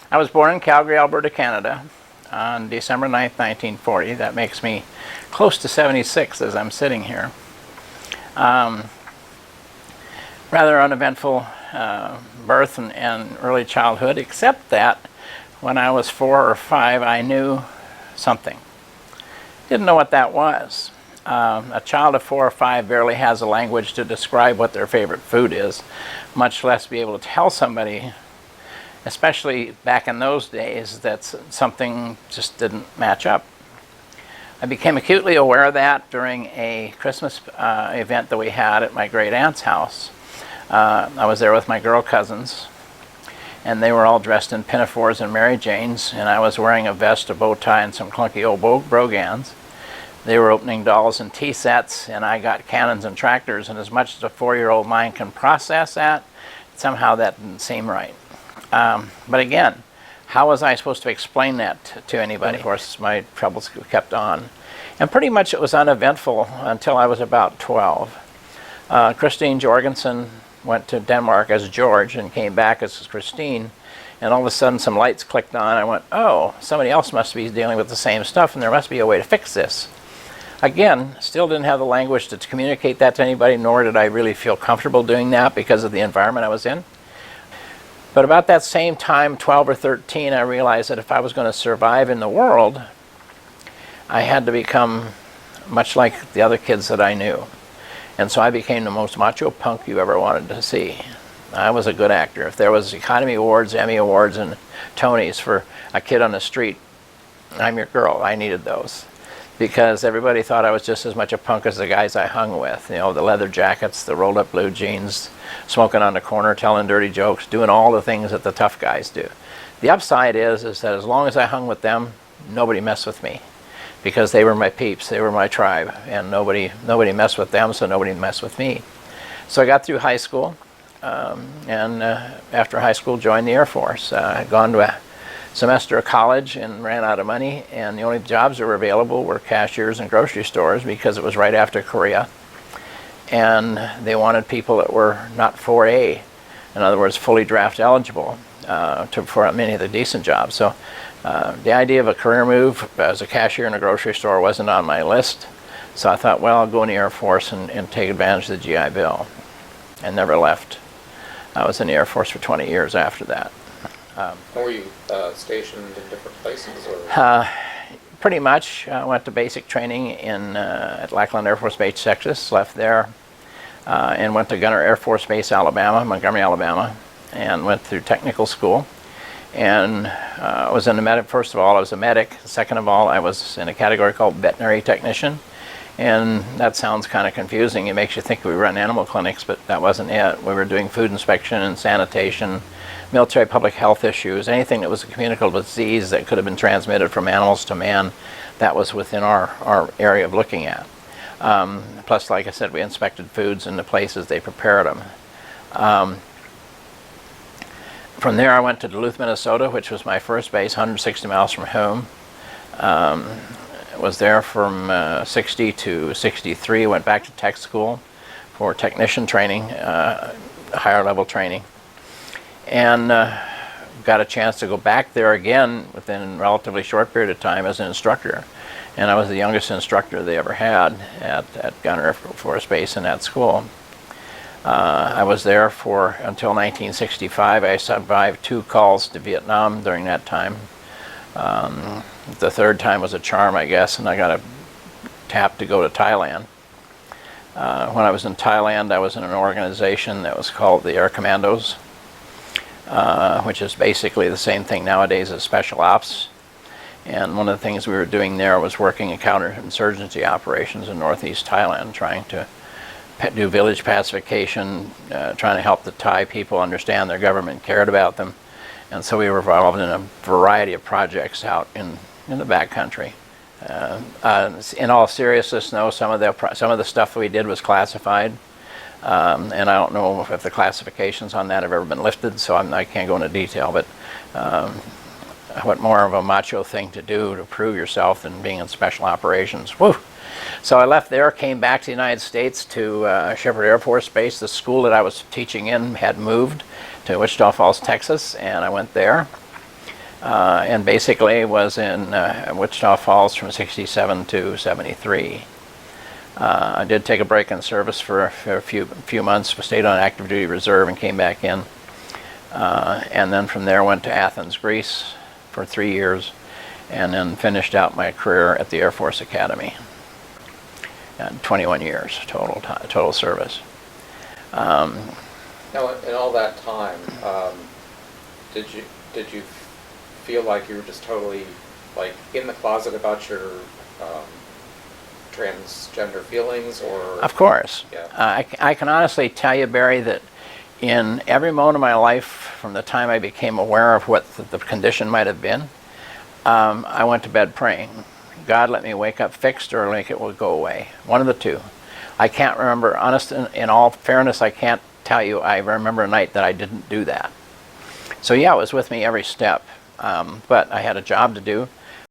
I was born in Calgary, Alberta, Canada on December 9th, 1940. That makes me close to 76 as I'm sitting here. Rather uneventful birth and early childhood, except that when I was 4 or 5, I knew something. Didn't know what that was. A child of 4 or 5 barely has a language to describe what their favorite food is, much less be able to tell somebody, especially back in those days, that something just didn't match up. I became acutely aware of that during a Christmas event that we had at my great aunt's house. I was there with my girl cousins, and they were all dressed in pinafores and Mary Janes, and I was wearing a vest, a bow tie, and some clunky old brogans. They were opening dolls and tea sets, and I got cannons and tractors, and as much as a 4-year-old mind can process that, somehow that didn't seem right. But again, how was I supposed to explain that to anybody? Of course, my troubles kept on. And pretty much it was uneventful until I was about 12. Christine Jorgensen went to Denmark as George and came back as Christine, and all of a sudden some lights clicked on. I went, oh, somebody else must be dealing with the same stuff, and there must be a way to fix this. Again, still didn't have the language to communicate that to anybody, nor did I really feel comfortable doing that because of the environment I was in. But about that same time, 12 or 13, I realized that if I was going to survive in the world, I had to become much like the other kids that I knew. And so I became the most macho punk you ever wanted to see. I was a good actor. If there was Academy Awards, Emmy Awards, and Tonys for a kid on the street, I'm your girl. I needed those. Because everybody thought I was just as much a punk as the guys I hung with. You know, the leather jackets, the rolled up blue jeans, smoking on the corner, telling dirty jokes, doing all the things that the tough guys do. The upside is that as long as I hung with them, nobody messed with me. Because they were my peeps, they were my tribe, and nobody messed with them, so nobody messed with me. So I got through high school, and after high school joined the Air Force. I'd gone to a semester of college and ran out of money, and the only jobs that were available were cashiers and grocery stores because it was right after Korea, and they wanted people that were not 4A, in other words, fully draft eligible for many of the decent jobs. So the idea of a career move as a cashier in a grocery store wasn't on my list, so I thought, well, I'll go in the Air Force and take advantage of the GI Bill, and never left. I was in the Air Force for 20 years after that. Were you stationed in different places? Or? Pretty much. I went to basic training at Lackland Air Force Base, Texas, left there, and went to Gunner Air Force Base, Alabama, Montgomery, Alabama, and went through technical school. And I was in the medic. First of all, I was a medic. Second of all, I was in a category called veterinary technician. And that sounds kind of confusing. It makes you think we run animal clinics, but that wasn't it. We were doing food inspection and sanitation, military public health issues, anything that was a communicable disease that could have been transmitted from animals to man, that was within our area of looking at. Plus, like I said, we inspected foods in the places they prepared them. From there, I went to Duluth, Minnesota, which was my first base, 160 miles from home. Was there from 60 to 63, went back to tech school for technician training, higher level training, and got a chance to go back there again within a relatively short period of time as an instructor. And I was the youngest instructor they ever had at Gunner Air Force Base in that school. I was there until 1965. I survived 2 calls to Vietnam during that time. The third time was a charm, I guess, and I got a tap to go to Thailand. When I was in Thailand, I was in an organization that was called the Air Commandos, which is basically the same thing nowadays as Special Ops. And one of the things we were doing there was working in counterinsurgency operations in northeast Thailand, trying to do village pacification, trying to help the Thai people understand their government cared about them. And so we were involved in a variety of projects out in the backcountry. In all seriousness, no, some of the stuff we did was classified, and I don't know if the classifications on that have ever been lifted, so I can't go into detail. But what more of a macho thing to do to prove yourself than being in special operations? Woo! So I left there, came back to the United States to Shepherd Air Force Base. The school that I was teaching in had moved to Wichita Falls, Texas, and I went there. and basically was in Wichita Falls from 67 to 73. I did take a break in service for a few months, stayed on active duty reserve and came back in. And then from there went to Athens, Greece for 3 years, and then finished out my career at the Air Force Academy. 21 years total service. Now, in all that time, did you feel like you were just totally like in the closet about your transgender feelings, or? Of course. Yeah. I can honestly tell you, Barry, that in every moment of my life, from the time I became aware of what the condition might have been, I went to bed praying, God, let me wake up fixed, or like it will go away. One of the two. I can't remember, in all fairness, I can't tell you I remember a night that I didn't do that. So yeah, it was with me every step. But I had a job to do.